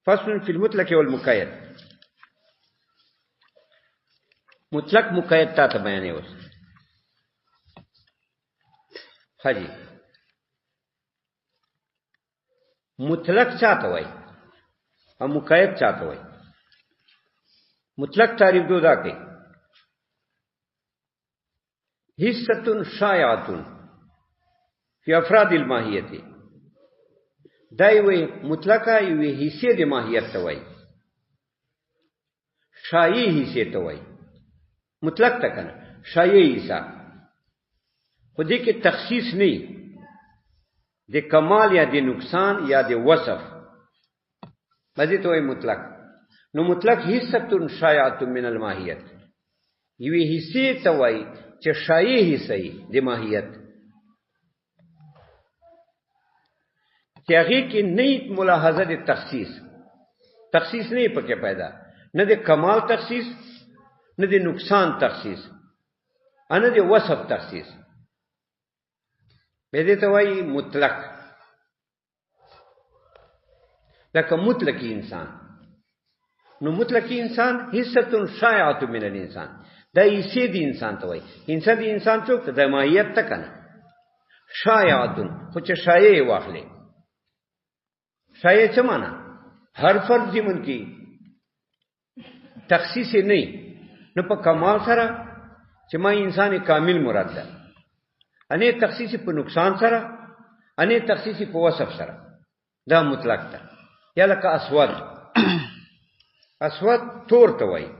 فصل فی المطلق والمقید. مطلق مقید تا ته بیانې اوس. حاجی مطلق چاته وای او مقید چاته وای؟ مطلق تعریف دو دا کوي: حصة شائعة فی افراد الماهیت. دا یوې مطلقه یوې حصې د ماهیت ته وای، شایع حصې ته وای. مطلق ته کنه شایع حصہ، خو دې کې تخصیص نه د کمال یا د نقصان یا د وصف، بځې ته وای مطلق. نو مطلق حصة شائعة من الماهیت، یوې حصې ته وای چې شایع حصہ د ماهیت، چې هغې کې نه ملاحظه د تخصیص نه پکې پیدا، نه د کمال تخصیص، نه د نقصان تخصیص، نه د وصف تخصیص. به دې ته وایي مطلق. لکه مطلقی انسان. نو مطلقی انسان حصة شائعة من الانسان، دا حصې د انسان ته وایي. حصه د انسان څوک ته؟ د ماهیت ته کنه. شائعة خو چې شایع واخلې. شایع څه معنا؟ هر فرد ضمن کې تخصیص نه، نو په کمال سره چې ما انسان کامل مراد ده، انې تخصیص په نقصان سره، انې تخصیص په وصف سره. دا مطلق ده. یا لکه اسود. اسود تور ته وایي.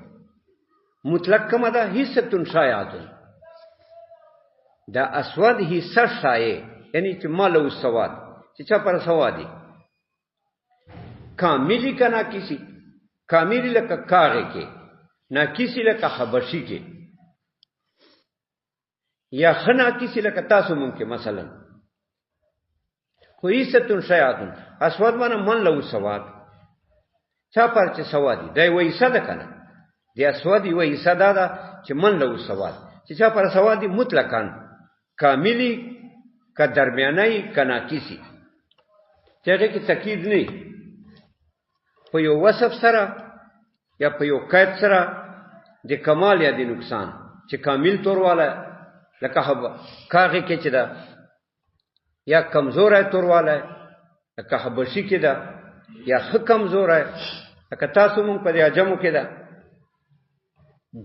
مطلق کومه ده؟ حصة شائعة. دا اسود حصہ شایع، یعنی چې مال او سواد، چې چا پر سوادي کاملی کا ناکسی. کاملی لکه کاغه کې، ناکسی لکه حبشی کې، یا خناکسی لکه تاسو مونږ کې مثلا. خو حصة شائعة اسود معنی من له سواد، چا پر چې سوادي دا یو حصہ ده کنه. د اسود یو حصہ دا ده چې من له سواد، چې چا پر سوادي مطلقاً کاملی کا درمیانای کا ناکسی، چې هغه کې تاکید نه په یو وصف سره یا په یو قید سره د کمال یا د نقصان، چې کامل تور والا لکه کاغه کې چې ده، یا کمزور ہے تور والا لکه حبشی کې ده، یا ښه کمزور ہے لکه تاسو مونږ په عجمو کې ده.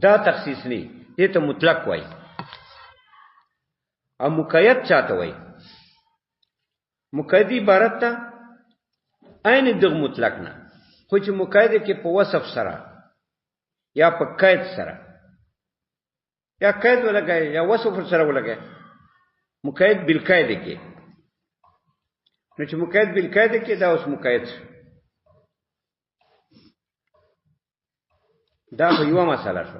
دا تخصیص نه، دې ته مطلق وای. او مقید چاته وای؟ مقید عبارت ته عین دغه مطلق نه، خو چې مقید کې په وصف سره یا په قید سره، یا قید ولګای یا وصف سره ولګای. مقید بالقید کې، نو چې مقید بالقید کې دا اوس مقید شو. دا خو یوه مسله شو.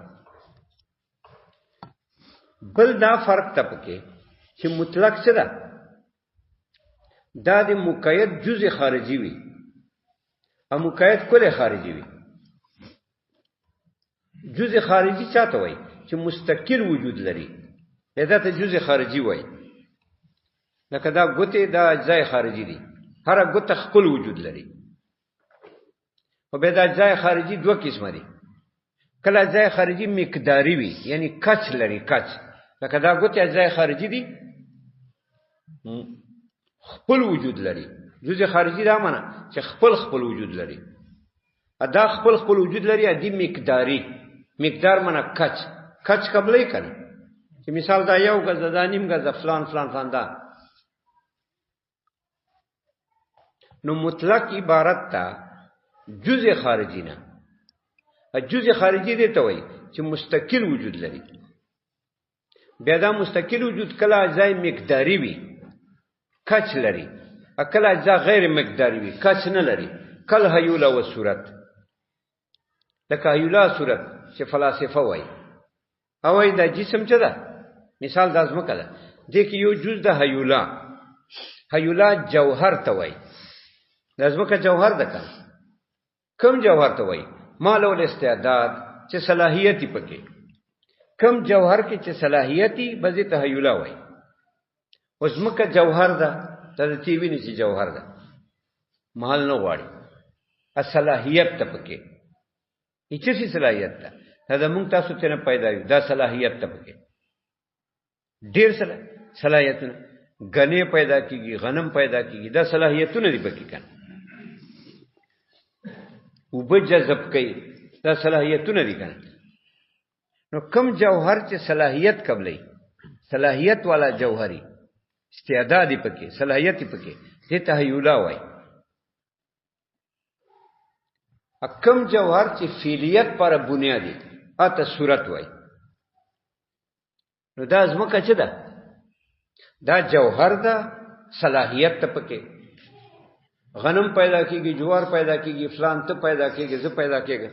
بل دا فرق ته پکې چې مطلق څه ده؟ دا د مقید جزء خارجي وي او مقید کل خارجي وي. جزء خارجي چاته وای؟ چې مستقل وجود لري، دا ته جزء خارجي وای. لکه دا ګوتې دا اجزای خارجي دي، هر ګوته خپل وجود لري. او به دا اجزای خارجي دوه قسمه دي. کله اجزای خارجي مقداري وي، یعنی کچ لري، کچ. لکه دا ګوتې اجزای خارجي دي، خپل وجود لري. جزء خارجي دا معنی چې خپل وجود لري. ادا خپل وجود لري. ادي مقداري، مقدار معنی کچ قبلې کنه. چې مثال دا یو غز دا نیم غز فلان دا. نو مطلق عبارت تا جزء خارجي نه. جزء خارجي دی ته وایي چې مستقل وجود لري. بیا دا مستقل وجود کله اجزای مقداري وي، کچ لري، کله اجزا غیر مقداري وي، کچ نه لري. کل هیولا و صورت، لکه هیولا صورت چې فلاسفه وایي. او وایي دا جسم څه ده؟ مثال دا ځمکه ده، دې کې یو جز ده هیولا جوهر ته وایي. دا ځمکه جوهر ده کنه. کوم جوهر ته وایي؟ مال او استعداد چې صلاحیتي پکې. کم جوهر کې چې صلاحیتي بځې ته هیولا وایي. اوس ځمکه جوهر ده، ته چې ویني چې جوهر ده، مال نه غواړي. صلاحیت ته پکې هیڅ صلاحیت ته دا موږ تاسو ته نه پیدا یو دا صلاحیت ته پکې ډیر صلاحیتونه غنې پیدا کیږي غنم پیدا کیږي دا صلاحیتونه دي پکې کنه وبجذب کوي دا صلاحیتونه دي کنه نو کم جوهر چې صلاحیت قبلې صلاحیت والا جوهری استعدادی پکې صلاحیت پکې دې تحیولا وای کم جوهر چې فعلیت پر بنیادی اته صورت وای نو دا ځمکه څه ده دا جوهر ده صلاحیت ته پکې غنم پیدا کیږي جوار پیدا کیږي فلان ته پیدا کیږي زه پیدا کیږي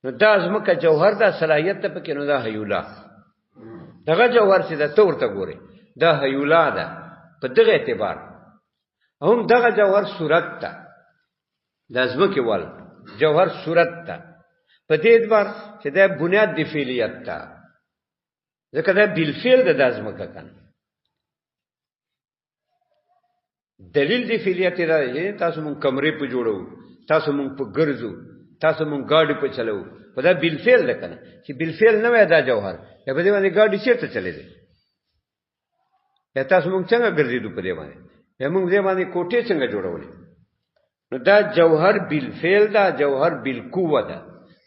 نو دا ځمکه جوهر ده صلاحیت ته پکې نو دا حیولا دغه جوهر چې د تور ته ګوري دا حیولا ده په دغه اعتبار هم دغه جوهر صورت ده د ځمکې ول جوهر صورت ده په دې اعتبار چې دا بنیاد د فعلیت ده ځکه دا بالفعل د ځمکه کنه دلیل دی فعلیت دا دی تاسو مون کمرې په جوړو تاسو مون په ګرځو تاسو مون گاډي په چلو په دا بالفعل ده کنه چې بالفعل نه وای دا جوهر یا په دې باندې گاډي چیرته چلے دي یا تاسو مون څنګه ګرځېدو په دې باندې یا مون دې باندې کوټه څنګه جوړولې نو دا جوهر بالفعل دا جوهر بالقوه ده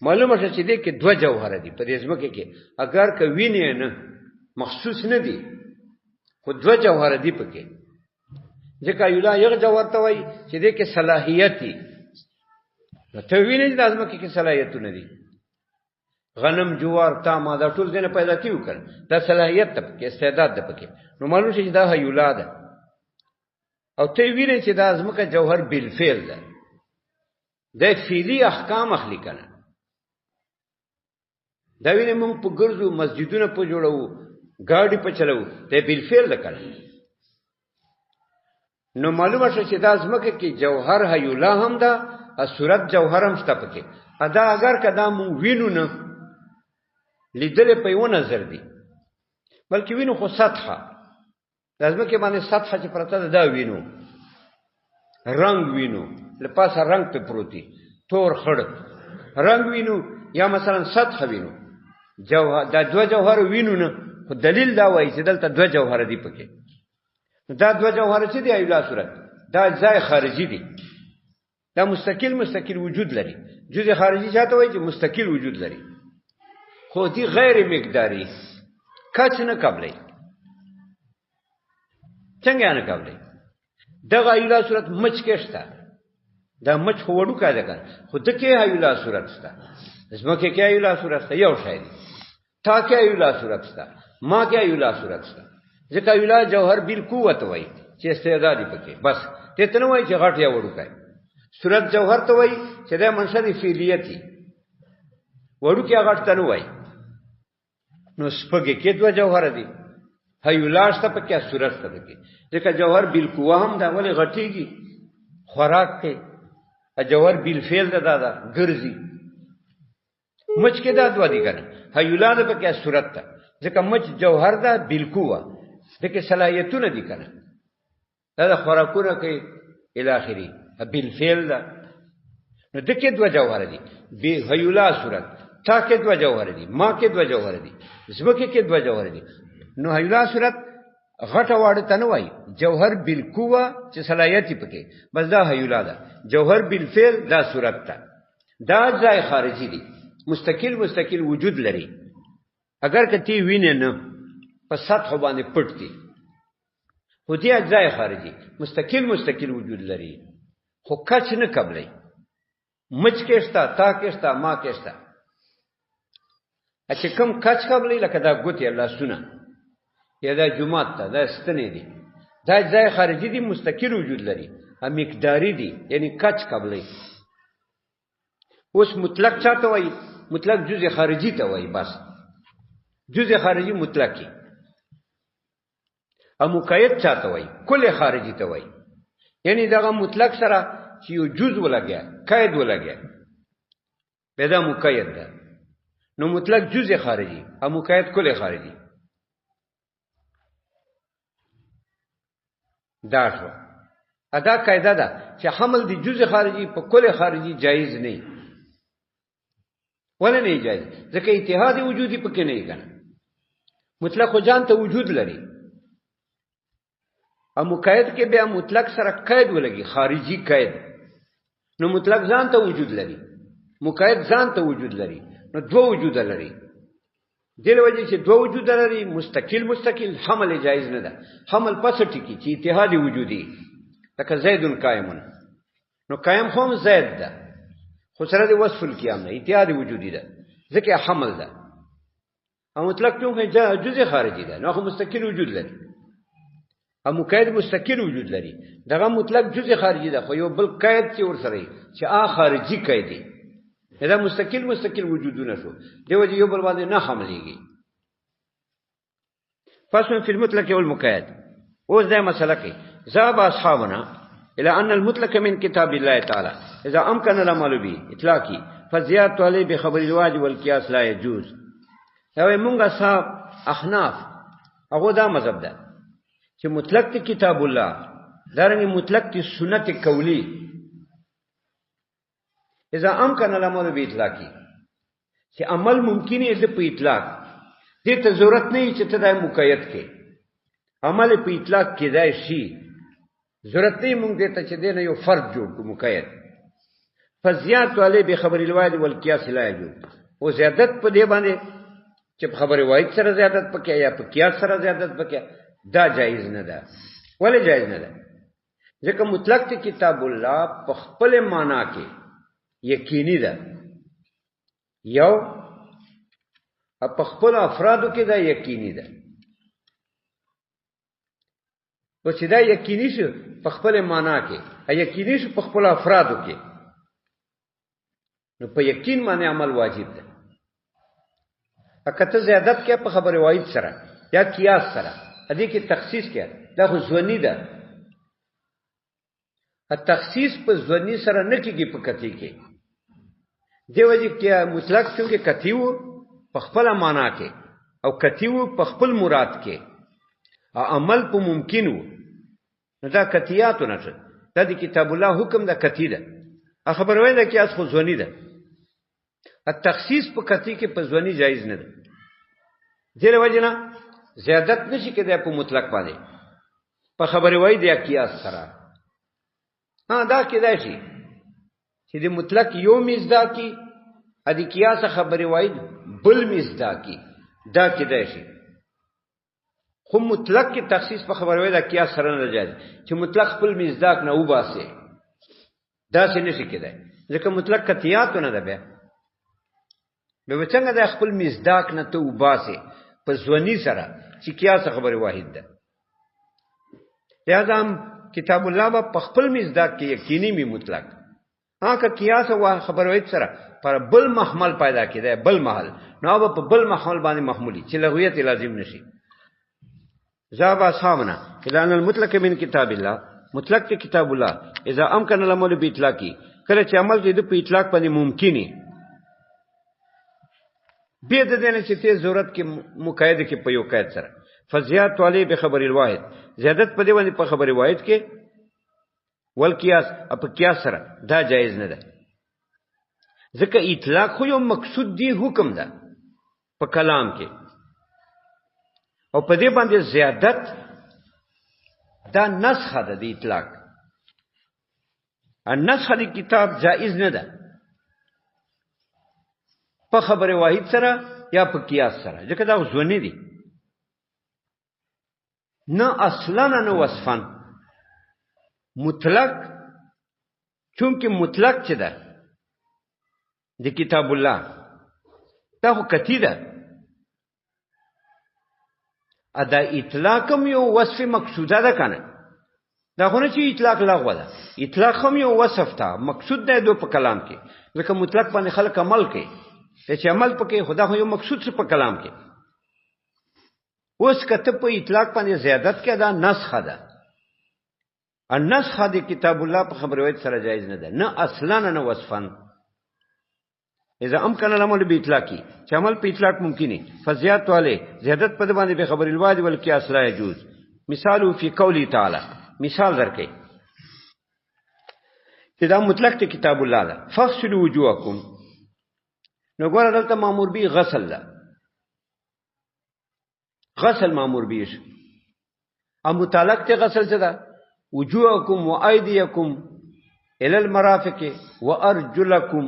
معلومه شې دې کې دوه جوهر دي په دې ځمکه کې اگر که وینې نه مخصوص نه دي خو دوه جوهر دي پکې ځکه یولا یو جوهر ته وای چې دې کې صلاحیت دي ته وینې د ځمکه کې صلاحیتونه دي غنم جوار تا ما دا ټول دنه پیدا کیو کړ دا صلاحیت ته کې استعداد ده پکې نو معلوم شي دا یولا ده او ته وینې چې دا ځمکه جوهر بالفعل ده د فعلی احکام اخلي کنه دا وینې موږ په ګرځو مسجدونه په جوړو گاډي په چلو ته بالفعل ده کنه نو معلومه شو چې دا ځمکه کې جوهر حیولا هم ده او صورت جوهر هم شته پکې ادا اگر کدا مو وینو نه لیدل په یو نظر دی بلکې وینو خو سطحه د ځمکه باندې سطحه چې پرته ده دا وینو رنگ وینو لپاسه رنگ په پروتي تور خړ رنگ وینو یا مثلا سطحه وینو جوهر دا دوه جوهر وینو نه خو دلیل دا وایي چې دلته دوه جوهر دي پکې دا دوه جوهر چې دی ایلا صورت دا ځای خارجي دي دا مستقل وجود لري جزء خارجي چاته وایي چې مستقل وجود لري خو دي غیر مقداری کچ نه قبلې څنګه نه قبلې دغه ایلا صورت مچ کېشتا دا مچ خو وډو کا ده خو دکې ایلا صورت ستا زمکه کې ایلا صورت ستا یو شی تا کې ایلا صورت ستا ما کې ایلا صورت ستا ځکه ایلا جوهر بالقوت وایي چې استعداد پکې بس ته تنه وایي چې غټ یا وډو کای صورت جوهر ته وایي چې د منشد فعلیتی وړو کې هغه ته نه وایي نو سپګه کې دوه جوهر دي هیولاش ته پکې صورت ته پکې ځکه جوهر بالقوه هم دا ولې غټيږي خوراک کې جوهر بالفعل دا ګرځي مچ کې دا دوه دي کنه هیولا ده پکې صورت ته ځکه مچ جوهر دا بالقوه دغه صلاحیتونه دي کنه دا خوراکونه کې الاخري بالفعل ده نو دغه دوه جوهر دي به هیولا صورت تا کې دوه جوهر دي ما کې دوه جوهر دي زمکه کې دوه جوهر دي نو هیولا صورت غټه واړه تنه وای جوهر بالقوه چې صلاحیت پکې بس دا هیولا ده جوهر بالفعل دا صورت ده دا ځای خارجي دي مستقل وجود لري اگر کتی وینې نه په سطح باندې پټ دي خو دې ځای خارجي مستقل وجود لري خو کچ نه قبلې مچ کېستا تا کېستا ما کېستا اچھا کم کچ قبلې لکه دا ګوتې الله سونه یا دا جمعات ته دا ستنې دي دا ځای خارجي دي مستقل وجود لري هم مقداري دي یعنی کچ قبلې اوس مطلق چاته وایي مطلق جزء خارجي ته وایي بس جزء خارجي مطلقي او مقید چاته وایي کل خارجي ته وایي یعنی دا مطلق سره چې یو جزء ولګیا قید ولګیا پیدا مقید ده نو مطلق جزء خارجي او مقید کل خارجي دا شو ادا قاعده ده چې حمل د جزء خارجي په کل خارجي جایز نه ولا نه جایز ځکه اتحاد وجودي پکې نه کنه مطلق خو ځان ته وجود لري او مقید کې بیا مطلق سره قید ولګي خارجي قید نو مطلق ځان ته وجود لري مقید ځان ته وجود لري نو دوه وجود لري دغه وجه چې دوه وجود لري مستقل حمل جایز نه ده حمل پس ټکی چې اتحاد وجودي لکه زید قائمون نو قائم هم زید ده خو سره د وصف القيام نه اتحاد وجودي ده ځکه حمل ده او مطلق ته جزء خارجي ده نو هغه مستقل وجود لري او مقید مستقل وجود لري دغه مطلق جزء خارجي ده خو یو بل قید چې ور سره چې خارجي قید دی دا مستقل وجودونه شو دیو یو بل باندې نه حملېږي فصل فی المطلق والمقید اوس دا مسله کې ذهب اصحابنا الى ان المطلق من كتاب الله تعالى اذا امكن العمل به اطلاقي فزيادة عليه بخبر الواجب والقياس لا يجوز او موږ اصحاب احناف هغه دا مذهب ده چې مطلق کتاب الله دارنګ مطلق سنت قولی اذا امكن العمل باطلاقي چې عمل ممکن دی په اطلاق دې ته ضرورت نه چې ته د مقید کې عمل په اطلاق کې دی شي ضرورت نه مونږ ته چې دې نه یو فرد جوړ کو مقید فزيادة عليه بخبر الواحد والقياس لا يجوز او زیادت په دې باندې چې خبر واحد سره زیادت پکې یا په قياس سره زیادت پکې دا جایز نه ده ولې جایز نه ده ځکه مطلق کتاب الله په خپل معنا کې یقیني ده یو په خپل افرادو کې دا یقیني ده او چې دا یقیني شو په خپل معنا کې یقیني شو په خپل افرادو کې نو په یقین باندې عمل واجب ده اکته زیادت کې په خبر واحد سره یا قیاس سره دې کې تخصیص کې دا خو ځونی ده التخصیص په ځونی سره نه کېږي په کتی کې دیو چې کیا مطلق څنګه کتیو په خپل معنا کې او کتیو په خپل مراد کې عمل په ممکنو نو دا کتیاتو نه دا د کتاب الله حکم دا کتی ده خبر وای دا قیاس خو ځونی ده التخصیص په کتی کې په ځونی جایز نه ده دغه وجنه زیادت نشي کېدای په مطلق باندې په خبر وای دی قیاس سره دا کېدای شي چې د مطلق یو مصداقي ا د قیاس خبري واحد بل مصداقي دا کېدای شي خو مطلق کې تخصیص په خبري واحد د قیاس سره نه راځي چې مطلق خپل مصداق نه وباسي دا څه نشي کېدای ځکه مطلق کتیات نه ده به څنګه د خپل مصداق نه ته وباسي په ځونی سره چې قیاس خبري واحد ده لہذا کتاب الله په خپل مصداق کې یقیني می مطلق که قیاس او خبر وایي سره پر بل محمل پیدا کړي بل محل نو په بل محمل باندې محمولي چې لغویت لازم نشي ذهب اصحابنا الى ان المطلق من كتاب الله مطلق کتاب الله اذا امكن العمل باطلاقي کله چې عمل دې په اطلاق باندې ممکنه به د دې نه چې ته ضرورت کې مقید کې په یو قید سره فزيادة عليه بخبر الواحد زیادت په دې باندې په خبر واحد کې والقياس په قياس سره دا جایز نه ده ځکه اطلاق خو یو مقصود دی حکم ده په کلام کې او په دې باندې زیادت دا نسخه ده د اطلاق النسخه د کتاب جایز نه ده په خبر واحد سره یا په قياس سره ځکه دا ځونی دي نه اصلا نه وصفن مطلق چونکه مطلق چه ده د کتاب الله دا خو کتی ده ادا اطلاقم یو وصف مقصوده ده کنه دا خو نه چې اطلاق لغوه ده اطلاق هم یو وصف ده مقصود ده دو په کلام کې ځکه مطلق باندې خلق عمل کوي چې عمل پکې خدا خو یو مقصود څه په کلام کې اوس کته په اطلاق باندې زیادت کې دا نسخه ده النسخه د کتاب الله په خبر وایي سره جایز نه ده نه اصلا نه وصفن اذا امكن العمل باطلاقي چې عمل په اطلاق ممکنه فزيادة عليه زیادت په باندې به خبر الواحد والقياس لا يجوز مثال فی قوله تعالی مثال درکې چې دا مطلق ته کتاب الله ده. فغسلوا وجوهکم، نو ګوره دلته مامور به غسل ده، غسل مامور به شي. ام متعلق ته غسل څه ده؟ وجوهکم وایدیکم الى المرافق وارجلکم،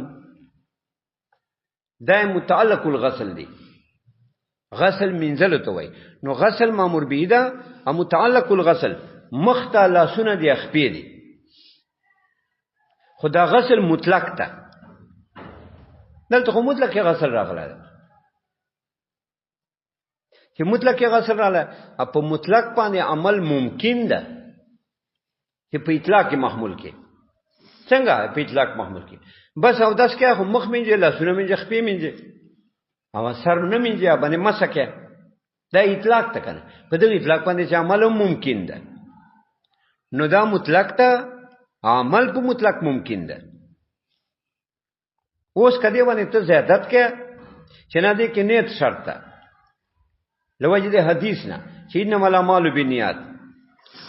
دا متعلق الغسل دی، غسل منزل ته وای. نو غسل مامور به ده، ام متعلق الغسل مخته لاسونه دی خپې دي، خدا غسل مطلق ته. دلته خو مطلق غسل راغلی ده چې مطلق غسل راغلی، په مطلق باندې عمل ممکن ده چې په اطلاق محمول کې. څنګه په اطلاق محمول کې؟ بس او داس کې خو مخ منځه لاسونه منځه خپې منځه او سر نه منځه باندې مسکه، دا اطلاق ته کنه. په دغه اطلاق باندې چې عمل ممکن ده، نو دا مطلق ته عمل په مطلق ممکن ده. اوس کدی باندې ته زیادت کې چې نه دي کې نیت شرط ده لوجه د حدیث نه چې انما الاعمال بالنیات،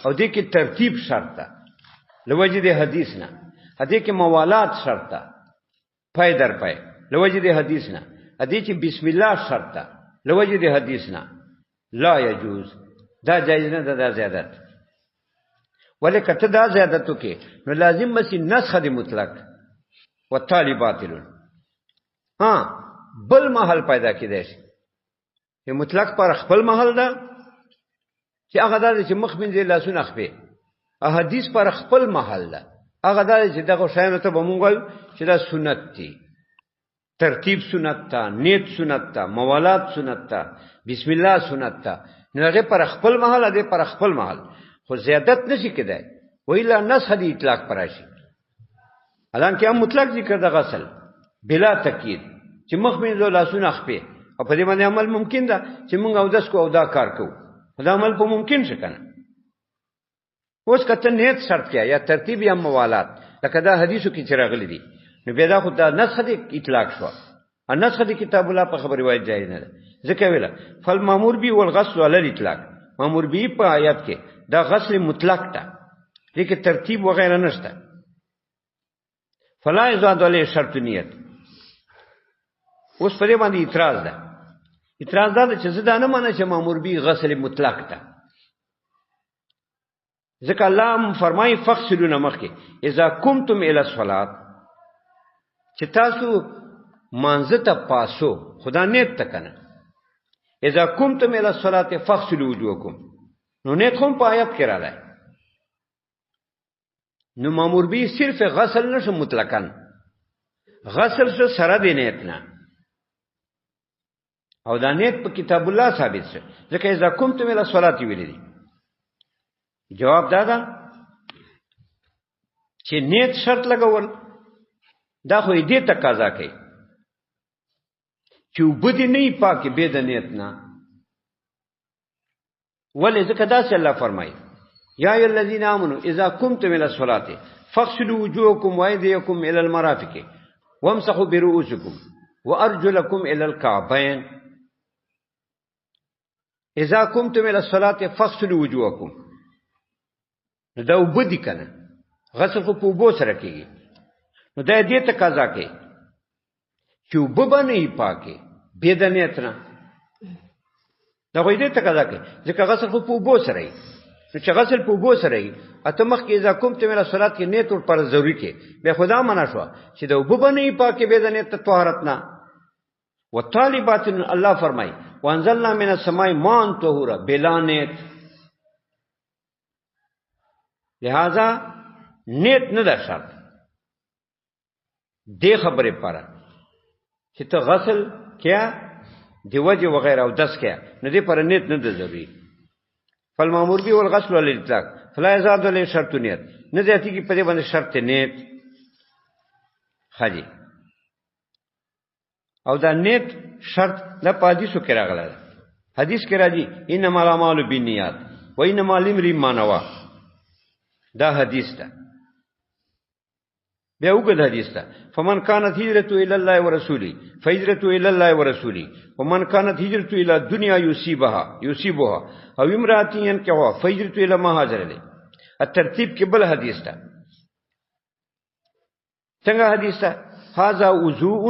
او دې کې ترتیب شرط ده لوجه د حدیث نه، دې کې موالات شرط ده پای در پای لوجه د حدیث نه، دې چې بسم الله شرط ده لوجه د حدیث نه. لا يجوز، دا جایز نه ده، دا زیادت. ولې کته دا زیادتو کې نو لازم مسی نسخ د مطلق والتالي باطل. بل محل پیدا کیدای شي چې مطلق پر خپل محل ده چې هغه دا چې مخ منځه لاسونه خپې، احادیث پر خپل محل ده هغه دا چې دغه شایانو ته به مونږ وایو چې دا سنت دي، ترتیب سنت ته، نیت سنت ته، موالات سنت ته، بسم الله سنت ته. نو هغه پر خپل محل ده، پر خپل محل خو زیادت نشي کېدای، ویلا نسخ دی اطلاق پراشي. الان کې هم مطلق ذکر د غسل بلا تکید چې مخ منځه لاسونه خپې، او په دې باندې عمل ممکن ده چې مونږ او داس کو او دا کار کوو، دا عمل په ممکن شي کنه. اوس کته نیت شرط کیا یا ترتیب یا موالات لکه دا حدیثو کې چراغلي دي، نو بیا دا خو دا نسخ دی اطلاق شو. ان نسخ دی کتاب الله په خبر روایت جایز نه ده. ځکه ویلا فالمامور به والغسل علی الاطلاق، مامور به په آیات کې دا غسل مطلق ده، لیکن ترتیب وغیرہ نشته. فلا یزاد علی شرط نیت. اوس په دې باندې اعتراض ده، اعتراض ده چې زدا نه معنی چې مامور به غسل مطلق ده. ځکه الله فرمایي فغسلوا نمخه اذا قمتم الى الصلاه، چې تاسو مانځه ته پاسو خدا نیت تکنه. اذا قمتم الى الصلاه فغسلوا وجوهكم، نو نیت هم په آیت کې راځي. نو مامور به صرف غسل نشه مطلقاً، غسل سره د نیت نه، او دا نیت په کتاب الله ثابت شه. ځکه اذا قمتم الى الصلاه ویل دي. جواب دادا چې نیت شرط لګول دا خو دې تقاضا کوي چې وبدي نه پاکي به د نیت نه. ولې ځکه دا چې الله فرمایي یا ای الذین آمنوا اذا قمتم الى الصلاه فاغسلوا وجوهكم وايديكم الى المرافق وامسحوا برؤوسكم وارجلكم الى الكعبين. اذا قمتم الى الصلاه فاغسلوا وجوهكم، نو دا وبدي کنه غسل خو په وبو سره کیږي. نو دا دې تقاضا کوي چې وب باندې پاکي به د نیت نه، دا خو دې تقاضا کوي ځکه غسل خو په وبو سره ای. نو چې غسل په وبو سره ای اته مخ کې اذا قمتم الى الصلاه کې نیت ور پر ضروری کې به خدا معنا شو چې دا وب باندې پاکي به د نیت طهارت نه. وطالبات الله فرمای وانزلنا من السماء ماء طهورا بلا نیت. لہذا نیت نه ده شرط. دې خبره پاره چې ته غسل کیا دی وجه وغیرہ او دس کیا نو دې پر نیت نه ده ضروري. فالمامور به والغسل والاطلاق فلا يزاد له شرط نیت، نه ذاتی کی په دې باندې شرط نیت خاجي. او دا نیت شرط د حدیثو کې راغلی، حدیث کې راځي انما الاعمال بالنیات وانما لامرئ ما نوى. دا حدیث ده بیا وګد حدیث ده فمن كانت هجرته الى الله ورسوله فهجرته الى الله ورسوله ومن كانت هجرته الى الدنيا يصيبها او امرأة ينكحها فهجرته الى ما هاجر اليه. الترتیب کې بل حدیث ده څنګه حدیث ته هاذا وضوء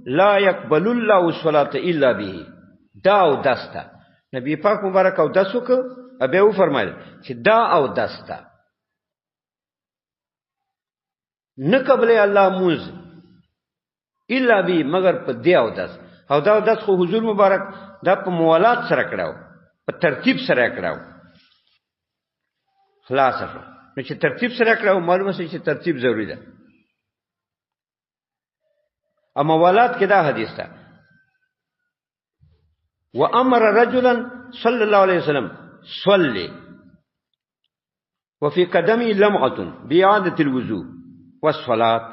لا يقبل الله الصلاة الا به. دا او دستا نبی پاک مبارک او دس وکړ ابه و فرمایل چې دا او دستا نه قبل الله موز الا به مگر په دی او دس. او دا او دس خو حضور مبارک دا په موالات سره کړو، په ترتیب سره کړو. خلاص شو نو چې ترتیب سره کړو معلومه شي چې ترتیب ضروری ده. اما موالات کې دا حدیث ده وامر رجلا صلى الله عليه وسلم صلي وفي قدمه لمعة بإعادة الوضوء والصلاة.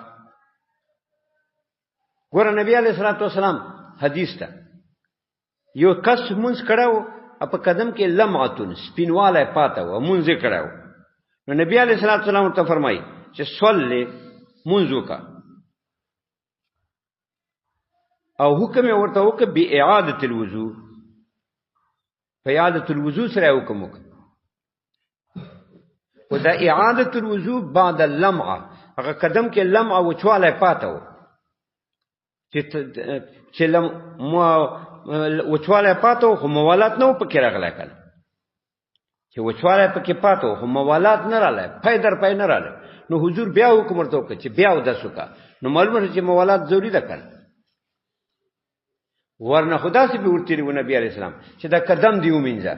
ګوره نبی علیہ الصلوۃ والسلام حدیث ته یو کس منځ کړو په قدم کې لمعة سپینواله پاته و منځ کړو. نو نبی علیہ الصلوۃ والسلام ته فرمایي چې صلی منځ وکړه او حکم ورته وکړه بإعادة الوضوء، فإعادة الوضوء سره حکم وکړه. و دا إعادة الوضوء بعد اللمعة هغه قدم کې لمعه وچواله پاته و چې وچواله پاته و خو موالات نه پکې راغلی کله چې وچواله پکې پاته و خو موالات نه راغلی پای در پای نه راغلی. نو حضور بیا حکم ورته وکړه چې بیا ودس وکړه. نو معلومه چې موالات ضروري ده کړه ورنه خدا سي به ورتلی و نبی عليه السلام چې دا قدم دی ومنځه.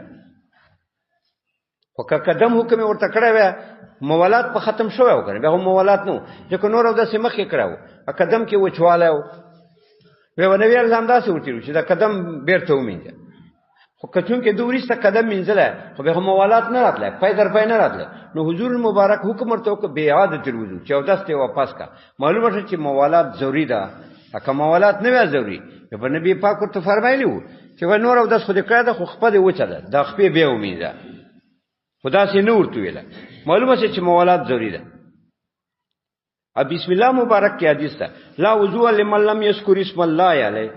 خو که قدم حکم ورته کړی وای موالات په ختم شوی و کنه بیا هم موالات نو ځکه نور او داسې مخکې کړو قدم کې وچواله و نبی عليه السلام داسې ورتلی چې دا قدم بیرته ومنځه. خو که چونکې د وروسته قدم منځله خو بیا هم موالات نه راتلی پای در پای نه راتلی. نو حضور مبارک حکم ورته وکړه بإعادة الوضوء چې اودس ته واپس کا. معلومه شوه چې موالات ضروري ده. که موالات نه وي ضروري په نبی پاک ورته فرمایلی وو چې و نور او داس خو دې کړه ده خو خپل وچه ده دا خپې بیا ومینځه. خدا سي نه ورته ویله معلومه شي چې موالات ضروري ده. اب بسم الله مبارک کې حدیث ده لا وضوء لمن لم يذكر اسم الله علیه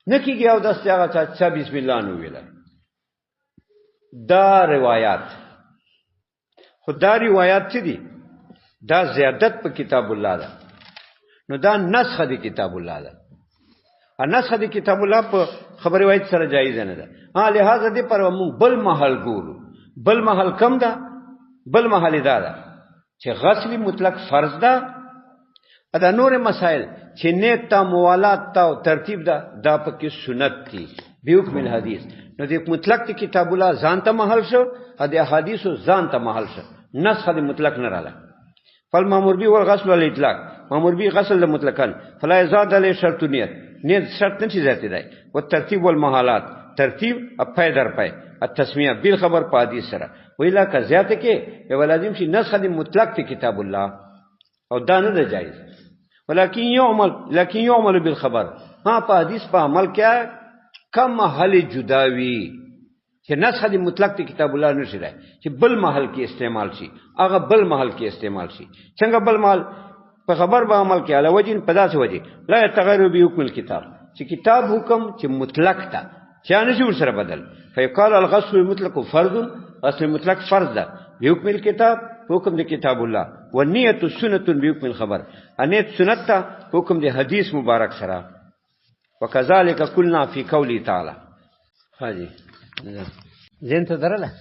نکیږي او داس هغه چې بسم الله نو ویله. دا روایت خدا روایت څه دي دا زیادت په کتاب الله ده. نو دا نسخه دی کتاب الله ده. نسخه دی کتاب الله په خبر روایت سره جایز نه ده. لہذا دې پر موږ بل محل ګورو. بل محل کم ده؟ بل محل دا ده چې غسل مطلق فرض ده. دا نور مسائل چې نیت تا موالات تا ترتیب ده دا پکې سنت دي بحکم الحدیث. نو دې مطلق دی کتاب الله ځان ته محل شو د احادیثو ځان ته محل شو. نسخه دی مطلق نه رااله. فالمامور به والغسل والاطلاق مامور به غسل مطلقا فلا يزاد عليه شرط نیت شرط نشي ذاتی دی. والترتیب والمحالات ترتیب پای در پای التسمیه بالخبر په حدیث سره ویلا کا زیاته کې یو لازم شي نسخه دی مطلق دی کتاب الله او دا نه جایز. ولكن يعمل بالخبر په حدیث په عمل کې کم محل جداوی چې نسخه دی مطلق دی کتاب الله نشي دی چې بل محل کې استعمال شي هغه بل محل کې استعمال شي. څنګه بل محل په خبر به عمل کې علاوه جن پداسه وجه لا يتغير بحكم الكتاب چې کتاب حکم چې مطلق تا چې نه شي ورسره بدل. فيقال الغسل المطلق فرض غسل مطلق فرض ده بحكم الكتاب حکم دی کتاب الله والنیت سنت بحكم الخبر انیت سنت تا حکم دی حدیث مبارک سره. وكذلك قلنا في قوله تعالى. حاجی زين ته درله